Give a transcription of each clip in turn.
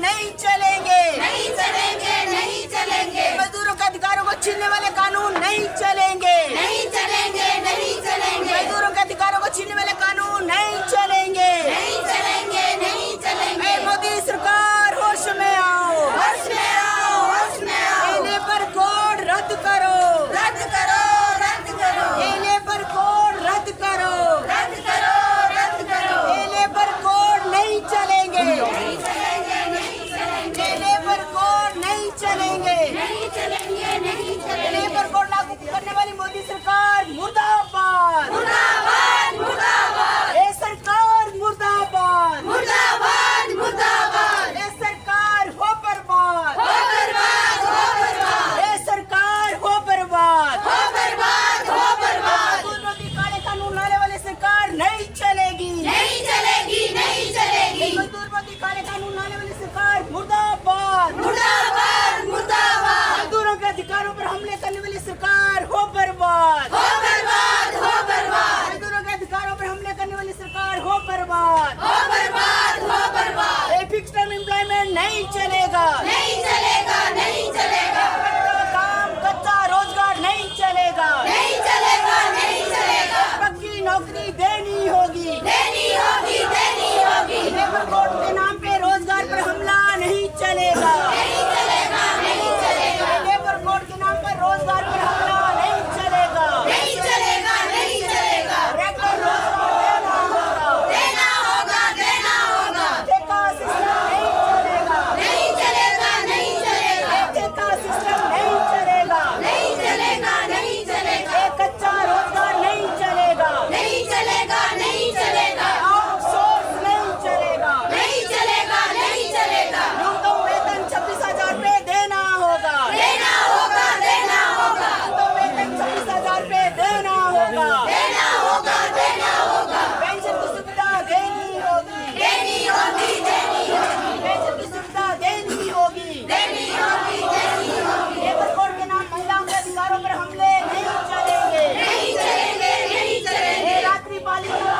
नहीं चलेंगे, नहीं चलेंगे, नहीं चलेंगे। मजदूरों के अधिकारों को छीनने वाले कानून नहीं चलेंगे, नहीं चलेंगे, नहीं चलेंगे। मजदूरों के अधिकारों को छीनने वाले कानून नहीं चलेंगे, नहीं चलेंगे, नहीं चलेंगे। मोदी सरकार होश में आओ, होश में आओ, होश में आओ। लेबर कोड रद्द करो, रद्द करो, रद्द करो, लेबर कोड रद्द करो, रद्द करो, रद्द करो। लेबर कोड नहीं चलेंगे, नहीं चलेंगे, नहीं चलेंगे। लेबर कोड नहीं चलेंगे, नहीं चलेंगे, नहीं चलेंगे। लेबर कोड लागू करने वाली मोदी सरकार मुर्दाबाद, मुर्दाबाद, मुर्दाबाद, ये सरकार मुर्दाबाद, मुर्दाबाद, मुर्दाबाद। ये सरकार हो बर्बाद, हो बर्बाद, हो बर्बाद, ये सरकार हो बर्बाद, हो बर्बाद, हो बर्बाद। मजदूरों की काले कानून लाने वाली सरकार नहीं चलेगी, नहीं चलेगी, नहीं चलेगी। मजदूरों की काले कानून लाने वाली सरकार मुर्दाबाद, मुर्दाबाद, मुर्दाबाद, मजदूरों के अधिकारों पर हमले करने वाली सरकार हो बर्बाद, हो बर्बाद, हो बर्बाद, मजदूरों के अधिकारों पर हमले करने वाली सरकार हो बर्बाद, हो बर्बाद, हो बर्बाद। ये फिक्स टर्म एम्प्लॉयमेंट नहीं चलेगा, नहीं चलेगा, नहीं चलेगा, कच्चा काम कच्चा रोजगार नहीं चलेगा, नहीं चलेगा, नहीं चलेगा। पक्की नौकरी देनी होगी, देनी होगी, देनी होगी। लेबर कोड के नाम पे रोजगार पर हमला नहीं चलेगा, नहीं चलेगा, नहीं चलेगा, लेबर कोड के नाम पर रोजगार पर हमला नहीं चलेगा, नहीं चलेगा, नहीं चलेगा। रेगुलर रोजगार देना होगा, देना होगा, देना होगा। ठेका सिस्टम नहीं चलेगा, नहीं चलेगा, नहीं चलेगा, ठेका सिस्टम नहीं चलेगा, नहीं चलेगा, नहीं चलेगा, कच्चा रोजगार नहीं चलेगा, नहीं चलेगा, नहीं चलेगा, आउटसोर्स नहीं चलेगा, नहीं चलेगा, नहीं चलेगा। न्यूनतम वेतन 26,000 रुपए देना होगा, देना होगा, देना होगा, न्यूनतम वेतन 26,000 रुपए देना होगा, देना होगा, देना होगा। पेंशन की सुविधा देनी होगी, देनी होगी, देनी होगी, पेंशन की सुविधा देनी होगी, देनी होगी, देनी होगी। लेबर कोड के नाम महिलाओं के अधिकारों पर हमले नहीं चलेंगे, नहीं चलेंगे, नहीं चलेंगे, रात्रि पालिका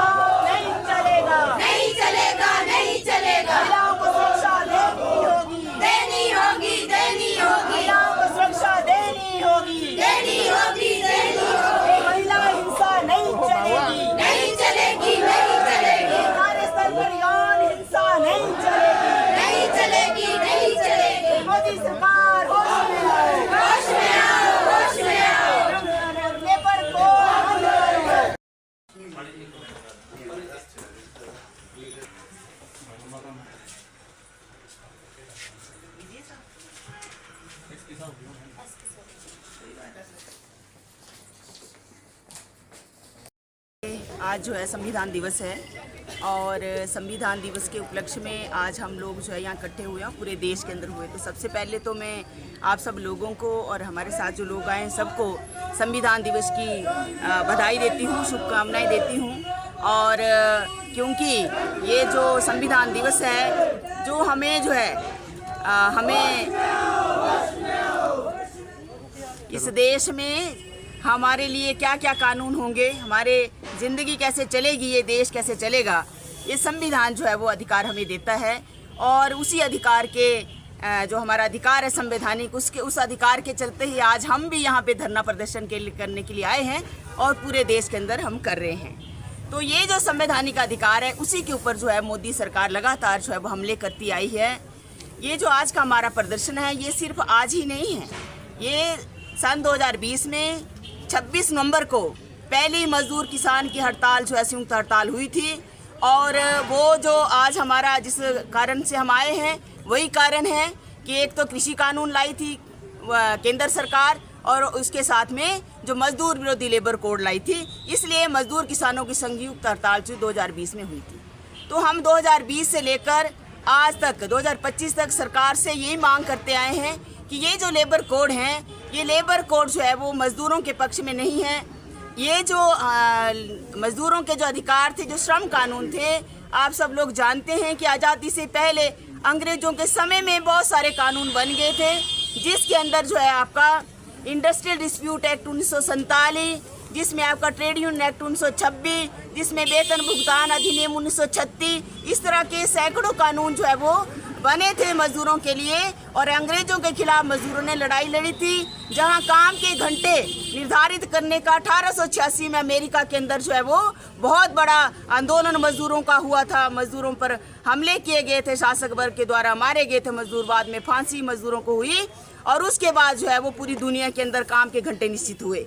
नहीं चलेगा, नहीं चलेगा, नहीं चलेगा। महिलाओं को सुरक्षा देनी होगी, देनी होगी, देनी होगी, महिलाओं को सुरक्षा देनी होगी, देनी होगी, देनी होगी। महिला हिंसा नहीं चलेगी, नहीं चलेगी, नहीं चलेगी, कार्यस्थल पर यौन हिंसा नहीं चलेगी, नहीं चलेगी, नहीं चलेगी। मोदी सरकार होश में आओ, होश में आओ, होश में आओ। लेबर कोड रद्द करो। आज जो है संविधान दिवस है और संविधान दिवस के उपलक्ष्य में आज हम लोग जो है यहाँ इकट्ठे हुए हैं, पूरे देश के अंदर हुए। तो सबसे पहले तो मैं आप सब लोगों को और हमारे साथ जो लोग आए हैं सबको संविधान दिवस की बधाई देती हूँ, शुभकामनाएं देती हूँ। और क्योंकि ये जो संविधान दिवस है जो हमें जो है हमें इस देश में हमारे लिए क्या क्या कानून होंगे, हमारे ज़िंदगी कैसे चलेगी, ये देश कैसे चलेगा, ये संविधान जो है वो अधिकार हमें देता है। और उसी अधिकार के जो हमारा अधिकार है संवैधानिक, उसके उस अधिकार के चलते ही आज हम भी यहाँ पे धरना प्रदर्शन करने के लिए आए हैं और पूरे देश के अंदर हम कर रहे हैं। तो ये जो संवैधानिक अधिकार है उसी के ऊपर जो है मोदी सरकार लगातार जो है वो हमले करती आई है। ये जो आज का हमारा प्रदर्शन है ये सिर्फ आज ही नहीं है, ये सन 2020 में 26 नवंबर को पहली मजदूर किसान की हड़ताल जो है संयुक्त हड़ताल हुई थी। और वो जो आज हमारा जिस कारण से हम आए हैं वही कारण है कि एक तो कृषि कानून लाई थी केंद्र सरकार और उसके साथ में जो मजदूर विरोधी लेबर कोड लाई थी, इसलिए मजदूर किसानों की संयुक्त हड़ताल जो 2020 में हुई थी। तो हम 2020 से लेकर आज तक 2025 तक सरकार से यही मांग करते आए हैं कि ये जो लेबर कोड हैं, ये लेबर कोड जो है वो मज़दूरों के पक्ष में नहीं है। ये जो मज़दूरों के जो अधिकार थे, जो श्रम कानून थे, आप सब लोग जानते हैं कि आज़ादी से पहले अंग्रेज़ों के समय में बहुत सारे कानून बन गए थे, जिसके अंदर जो है आपका इंडस्ट्रियल डिस्प्यूट एक्ट 1947, जिसमें आपका ट्रेड यूनियन एक्ट 1926, जिसमें वेतन भुगतान अधिनियम 1936, इस तरह के सैकड़ों कानून जो है वो बने थे मजदूरों के लिए और अंग्रेजों के खिलाफ मजदूरों ने लड़ाई लड़ी थी, जहां काम के घंटे निर्धारित करने का 1886 में अमेरिका के अंदर जो है वो बहुत बड़ा आंदोलन मजदूरों का हुआ था। मजदूरों पर हमले किए गए थे, शासक वर्ग के द्वारा मारे गए थे मजदूर, बाद में फांसी मजदूरों को हुई और उसके बाद जो है वो पूरी दुनिया के अंदर काम के घंटे निश्चित हुए।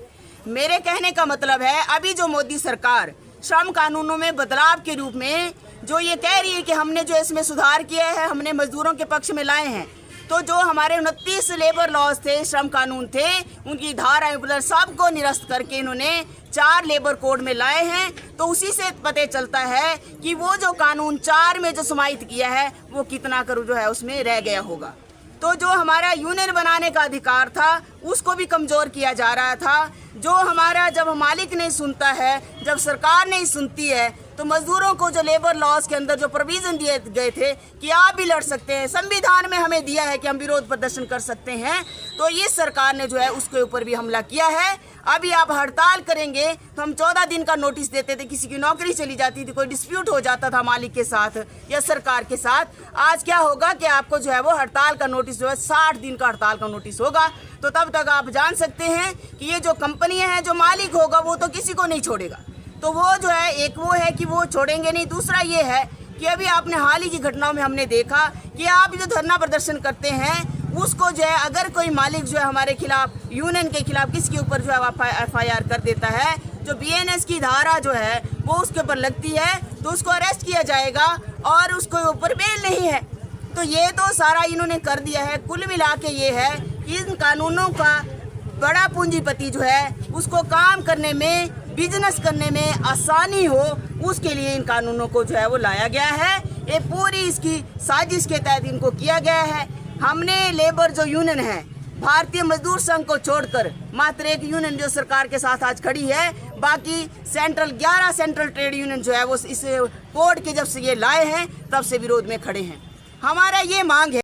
मेरे कहने का मतलब है, अभी जो मोदी सरकार श्रम कानूनों में बदलाव के रूप में जो ये कह रही है कि हमने जो इसमें सुधार किया है, हमने मजदूरों के पक्ष में लाए हैं, तो जो हमारे 29 लेबर लॉज थे, श्रम कानून थे, उनकी धाराएं सबको निरस्त करके इन्होंने 4 लेबर कोड में लाए हैं। तो उसी से पता चलता है कि वो जो कानून 4 में जो समाहित किया है वो कितना कर जो है उसमें रह गया होगा। तो जो हमारा यूनियन बनाने का अधिकार था उसको भी कमज़ोर किया जा रहा था। जो हमारा जब मालिक नहीं सुनता है, जब सरकार नहीं सुनती है, तो मजदूरों को जो लेबर लॉज के अंदर जो प्रोविज़न दिए गए थे कि आप भी लड़ सकते हैं, संविधान में हमें दिया है कि हम विरोध प्रदर्शन कर सकते हैं, तो ये सरकार ने जो है उसके ऊपर भी हमला किया है। अभी आप हड़ताल करेंगे तो हम 14 दिन का नोटिस देते थे, किसी की नौकरी चली जाती थी, कोई डिस्प्यूट हो जाता था मालिक के साथ या सरकार के साथ। आज क्या होगा कि आपको जो है वो हड़ताल का नोटिस जो है 60 दिन का हड़ताल का नोटिस होगा। तो तब तक आप जान सकते हैं कि ये जो कंपनियां हैं, जो मालिक होगा वो तो किसी को नहीं छोड़ेगा। तो वो जो है, एक वो है कि वो छोड़ेंगे नहीं, दूसरा ये है कि अभी आपने हाल ही की घटनाओं में हमने देखा कि आप जो धरना प्रदर्शन करते हैं उसको जो है अगर कोई मालिक जो है हमारे खिलाफ, यूनियन के खिलाफ किसके ऊपर जो है FIR कर देता है, जो BNS की धारा जो है वो उसके ऊपर लगती है, तो उसको अरेस्ट किया जाएगा और उसके ऊपर बेल नहीं है। तो ये तो सारा इन्होंने कर दिया है। कुल मिला के ये है कि इन कानूनों का बड़ा पूंजीपति जो है उसको काम करने में, बिजनेस करने में आसानी हो, उसके लिए इन कानूनों को जो है वो लाया गया है। ये पूरी इसकी साजिश के तहत इनको किया गया है। हमने लेबर जो यूनियन है, भारतीय मजदूर संघ को छोड़कर मात्र एक यूनियन जो सरकार के साथ आज खड़ी है, बाकी 11 सेंट्रल ट्रेड यूनियन जो है वो इस कोड के जब से ये लाए हैं तब से विरोध में खड़े हैं। हमारा ये मांग है